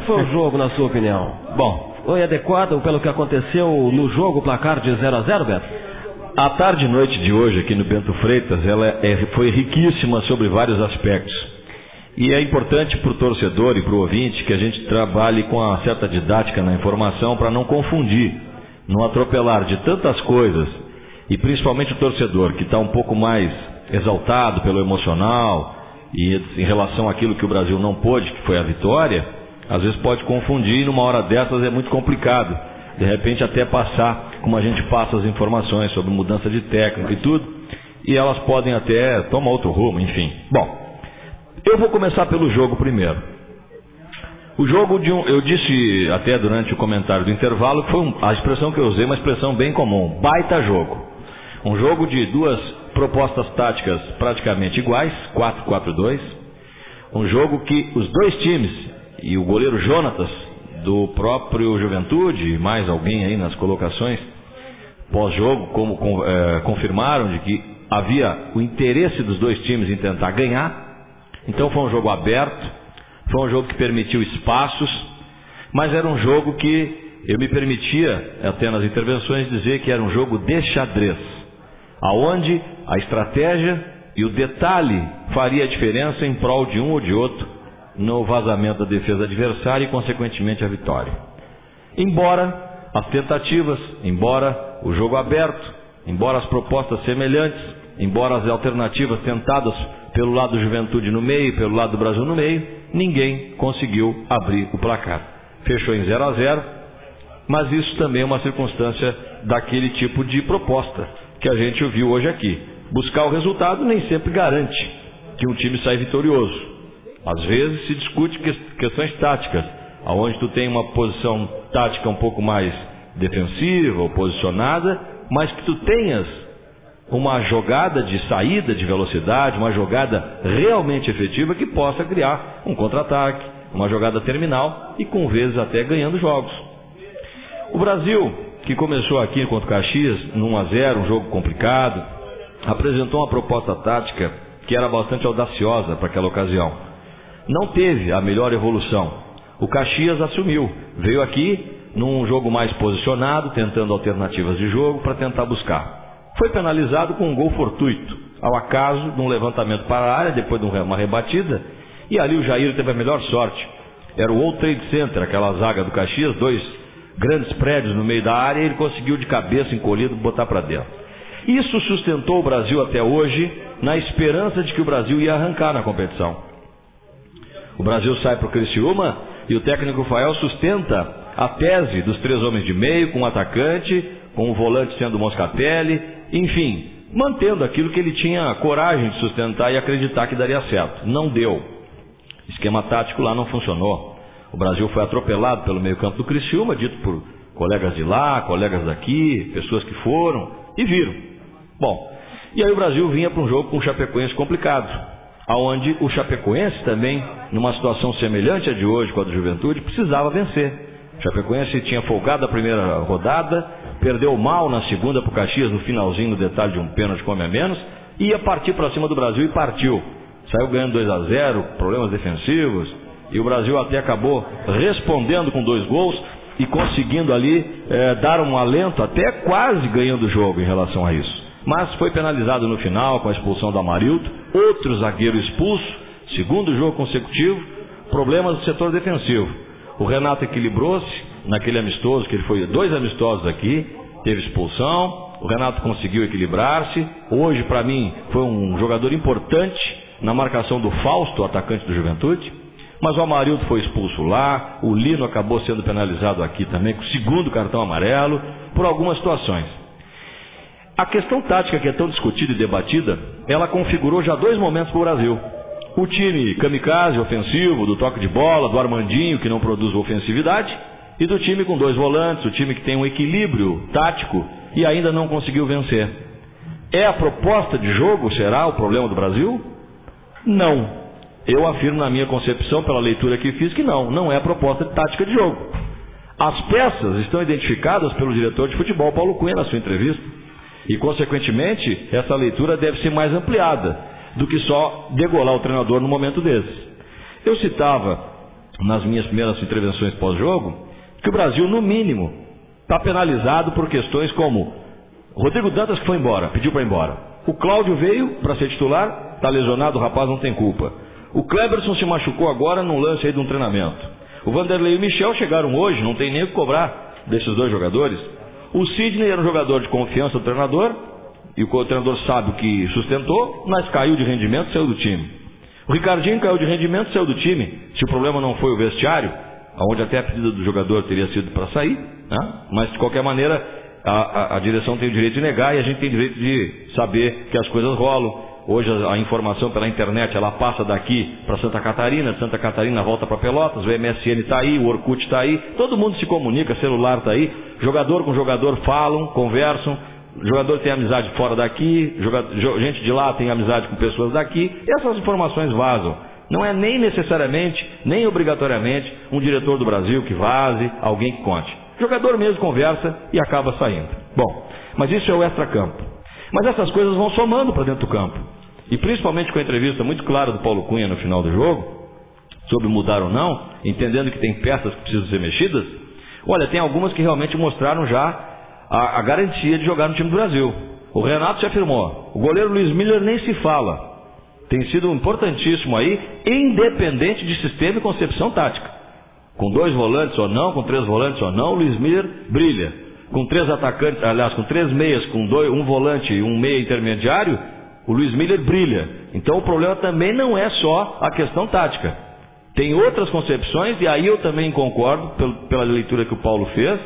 foi o jogo, na sua opinião? Bom, foi adequado pelo que aconteceu no jogo, o placar de 0-0, Beto? A tarde e noite de hoje aqui no Bento Freitas, foi riquíssima sobre vários aspectos. E é importante para o torcedor e para o ouvinte que a gente trabalhe com uma certa didática na informação para não confundir, não atropelar de tantas coisas. E principalmente o torcedor que está um pouco mais exaltado pelo emocional e em relação àquilo que o Brasil não pôde, que foi a vitória, às vezes pode confundir e numa hora dessas é muito complicado. De repente até passar, como a gente passa as informações sobre mudança de técnico e tudo, e elas podem até tomar outro rumo, enfim. Bom, eu vou começar pelo jogo primeiro. O jogo eu disse até durante o comentário do intervalo, que foi a expressão que eu usei, uma expressão bem comum, baita jogo. Um jogo de duas propostas táticas praticamente iguais, 4-4-2. Um jogo que os dois times, e o goleiro Jonatas, do próprio Juventude, mais alguém aí nas colocações, pós-jogo, confirmaram de que havia o interesse dos dois times em tentar ganhar. Então foi um jogo aberto, foi um jogo que permitiu espaços, mas era um jogo que eu me permitia, até nas intervenções, dizer que era um jogo de xadrez, aonde a estratégia e o detalhe faria a diferença em prol de um ou de outro no vazamento da defesa adversária e consequentemente a vitória. Embora as tentativas, embora o jogo aberto, embora as propostas semelhantes, embora as alternativas tentadas pelo lado do Juventude no meio, pelo lado do Brasil no meio, ninguém conseguiu abrir o placar. Fechou em 0-0, mas isso também é uma circunstância daquele tipo de proposta que a gente ouviu hoje aqui. Buscar o resultado nem sempre garante que um time sai vitorioso. Às vezes se discute questões táticas, onde tu tem uma posição tática um pouco mais defensiva ou posicionada, mas que tu tenhas uma jogada de saída de velocidade, uma jogada realmente efetiva que possa criar um contra-ataque, uma jogada terminal e com vezes até ganhando jogos. O Brasil, que começou aqui contra o Caxias, no 1-0, um jogo complicado, apresentou uma proposta tática que era bastante audaciosa para aquela ocasião. Não teve a melhor evolução. O Caxias assumiu, veio aqui num jogo mais posicionado, tentando alternativas de jogo para tentar buscar. Foi penalizado com um gol fortuito, ao acaso, de um levantamento para a área, depois de uma rebatida, e ali o Jair teve a melhor sorte. Era o World Trade Center, aquela zaga do Caxias, dois grandes prédios no meio da área, e ele conseguiu de cabeça encolhido botar para dentro. Isso sustentou o Brasil até hoje, na esperança de que o Brasil ia arrancar na competição. O Brasil sai para o Criciúma e o técnico Fael sustenta a tese dos 3 homens de meio, com um atacante, com o volante sendo o Moscatelli, enfim, mantendo aquilo que ele tinha coragem de sustentar e acreditar que daria certo. Não deu. Esquema tático lá não funcionou. O Brasil foi atropelado pelo meio-campo do Criciúma, dito por colegas de lá, colegas daqui, pessoas que foram e viram. Bom, e aí o Brasil vinha para um jogo com o Chapecoense complicado, aonde o Chapecoense também, numa situação semelhante à de hoje com a do Juventude, precisava vencer. O Chapecoense tinha folgado a primeira rodada, perdeu mal na segunda para o Caxias, no finalzinho, no detalhe de um pênalti com homem a menos, ia partir para cima do Brasil e partiu. Saiu ganhando 2-0, problemas defensivos, e o Brasil até acabou respondendo com 2 gols e conseguindo ali dar um alento, até quase ganhando o jogo em relação a isso. Mas foi penalizado no final com a expulsão do Amarildo, outro zagueiro expulso, segundo jogo consecutivo, problemas do setor defensivo. O Renato equilibrou-se naquele amistoso, que ele foi 2 amistosos aqui, teve expulsão, o Renato conseguiu equilibrar-se. Hoje, para mim, foi um jogador importante na marcação do Fausto, atacante do Juventude, mas o Amarildo foi expulso lá, o Lino acabou sendo penalizado aqui também, com o 2º cartão amarelo, por algumas situações. A questão tática que é tão discutida e debatida, ela configurou já 2 momentos para o Brasil. O time kamikaze, ofensivo, do toque de bola, do Armandinho, que não produz ofensividade, e do time com 2 volantes, o time que tem um equilíbrio tático e ainda não conseguiu vencer. É a proposta de jogo, será o problema do Brasil? Não. Eu afirmo na minha concepção, pela leitura que fiz, que não é a proposta de tática de jogo. As peças estão identificadas pelo diretor de futebol, Paulo Cunha, na sua entrevista. E, consequentemente, essa leitura deve ser mais ampliada do que só degolar o treinador no momento desse. Eu citava nas minhas primeiras intervenções pós-jogo, que o Brasil, no mínimo, está penalizado por questões como Rodrigo Dantas, que foi embora, pediu para ir embora. O Cláudio veio para ser titular, está lesionado, o rapaz não tem culpa. O Kleberson se machucou agora num lance aí de um treinamento. O Vanderlei e o Michel chegaram hoje, não tem nem o que cobrar desses dois jogadores. O Sidney era um jogador de confiança do treinador, e o treinador sabe o que sustentou, mas caiu de rendimento, saiu do time. O Ricardinho caiu de rendimento, saiu do time. Se o problema não foi o vestiário, onde até a pedida do jogador teria sido para sair, né? Mas de qualquer maneira a direção tem o direito de negar e a gente tem o direito de saber que as coisas rolam. Hoje a informação pela internet ela passa daqui para Santa Catarina, de Santa Catarina volta para Pelotas, o MSN está aí, o Orkut está aí, todo mundo se comunica, celular está aí, jogador com jogador falam, conversam, jogador tem amizade fora daqui, gente de lá tem amizade com pessoas daqui, e essas informações vazam. Não é nem necessariamente, nem obrigatoriamente um diretor do Brasil que vaze, alguém que conte. O jogador mesmo conversa e acaba saindo. Bom, mas isso é o extracampo. Mas essas coisas vão somando para dentro do campo. E principalmente com a entrevista muito clara do Paulo Cunha no final do jogo, sobre mudar ou não, entendendo que tem peças que precisam ser mexidas. Olha, tem algumas que realmente mostraram já a garantia de jogar no time do Brasil. O Renato se afirmou. O goleiro Luiz Miller nem se fala. Tem sido importantíssimo aí, independente de sistema e concepção tática. Com 2 volantes ou não, com 3 volantes ou não, o Luiz Miller brilha. Com 3 atacantes, aliás, com 3 meias, com um volante e um meia intermediário, o Luiz Miller brilha. Então o problema também não é só a questão tática. Tem outras concepções, e aí eu também concordo, pela leitura que o Paulo fez,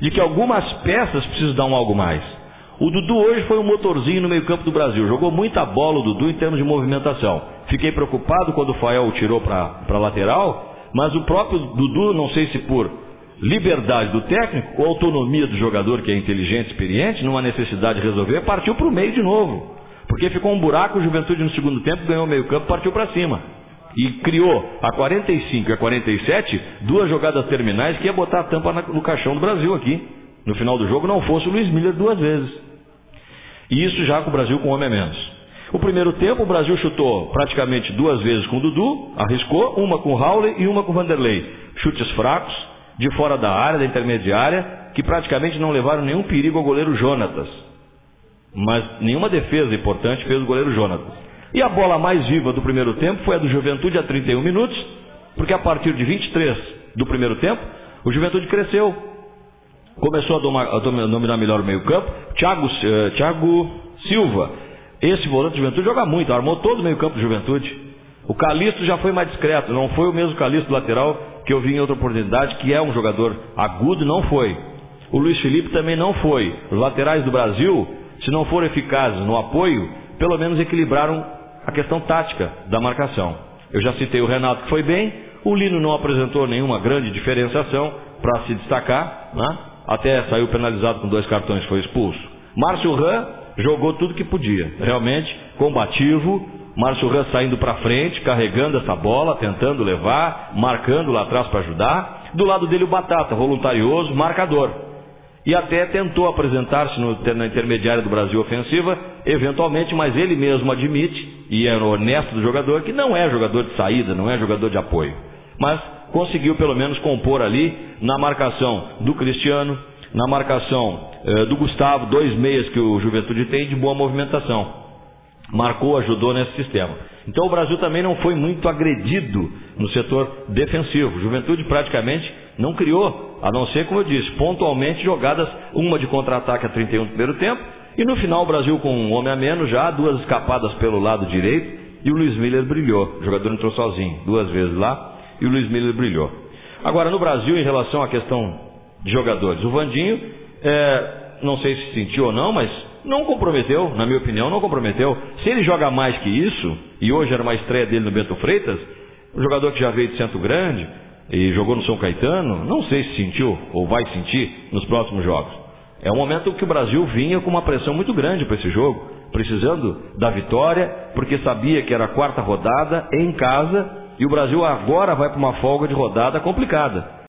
de que algumas peças precisam dar algo mais. O Dudu hoje foi um motorzinho no meio campo do Brasil, jogou muita bola o Dudu em termos de movimentação. Fiquei preocupado quando o Fael o tirou para a lateral, mas o próprio Dudu, não sei se por liberdade do técnico ou autonomia do jogador que é inteligente, experiente, numa necessidade de resolver, partiu para o meio de novo. Porque ficou um buraco, o Juventude no segundo tempo ganhou o meio campo, partiu para cima. E criou a 45 e a 47 2 jogadas terminais que ia botar a tampa no caixão do Brasil aqui. No final do jogo não fosse o Luiz Miller 2 vezes. E isso já com o Brasil com um homem a menos. O primeiro tempo o Brasil chutou praticamente 2 vezes com o Dudu, arriscou, uma com o Raul e uma com o Vanderlei. Chutes fracos, de fora da área, da intermediária, que praticamente não levaram nenhum perigo ao goleiro Jonatas. Mas nenhuma defesa importante fez o goleiro Jonatas. E a bola mais viva do primeiro tempo foi a do Juventude a 31 minutos, porque a partir de 23 do primeiro tempo, o Juventude cresceu. Começou a dominar melhor o meio campo. Thiago Silva, esse volante do Juventude joga muito, armou todo o meio campo do Juventude. O Calixto já foi mais discreto, não foi o mesmo Calixto lateral que eu vi em outra oportunidade, que é um jogador agudo, não foi. O Luiz Felipe também não foi. Os laterais do Brasil, se não foram eficazes no apoio, pelo menos equilibraram a questão tática da marcação. Eu já citei o Renato, que foi bem. O Lino não apresentou nenhuma grande diferenciação para se destacar, né? Até saiu penalizado com 2 cartões, foi expulso. Márcio Ran jogou tudo que podia, realmente combativo. Márcio Ran saindo para frente, carregando essa bola, tentando levar, marcando lá atrás para ajudar. Do lado dele o Batata, voluntarioso, marcador. E até tentou apresentar-se na intermediária do Brasil ofensiva, eventualmente, mas ele mesmo admite, e é honesto do jogador, que não é jogador de saída, não é jogador de apoio. Mas conseguiu pelo menos compor ali, na marcação do Cristiano, na marcação do Gustavo, 2 meias que o Juventude tem de boa movimentação. Marcou, ajudou nesse sistema. Então o Brasil também não foi muito agredido no setor defensivo. O Juventude praticamente não criou, a não ser, como eu disse, pontualmente jogadas, uma de contra-ataque a 31 do primeiro tempo, e no final o Brasil com um homem a menos já, 2 escapadas pelo lado direito, e o Luiz Miller brilhou. O jogador entrou sozinho 2 vezes lá, e o Luiz Miller brilhou. Agora, no Brasil, em relação à questão de jogadores, o Vandinho, não sei se sentiu ou não, mas não comprometeu, na minha opinião, não comprometeu. Se ele joga mais que isso, e hoje era uma estreia dele no Bento Freitas, um jogador que já veio de Centro Grande e jogou no São Caetano, não sei se sentiu ou vai sentir nos próximos jogos. É um momento que o Brasil vinha com uma pressão muito grande para esse jogo, precisando da vitória, porque sabia que era a 4ª rodada em casa, e o Brasil agora vai para uma folga de rodada complicada.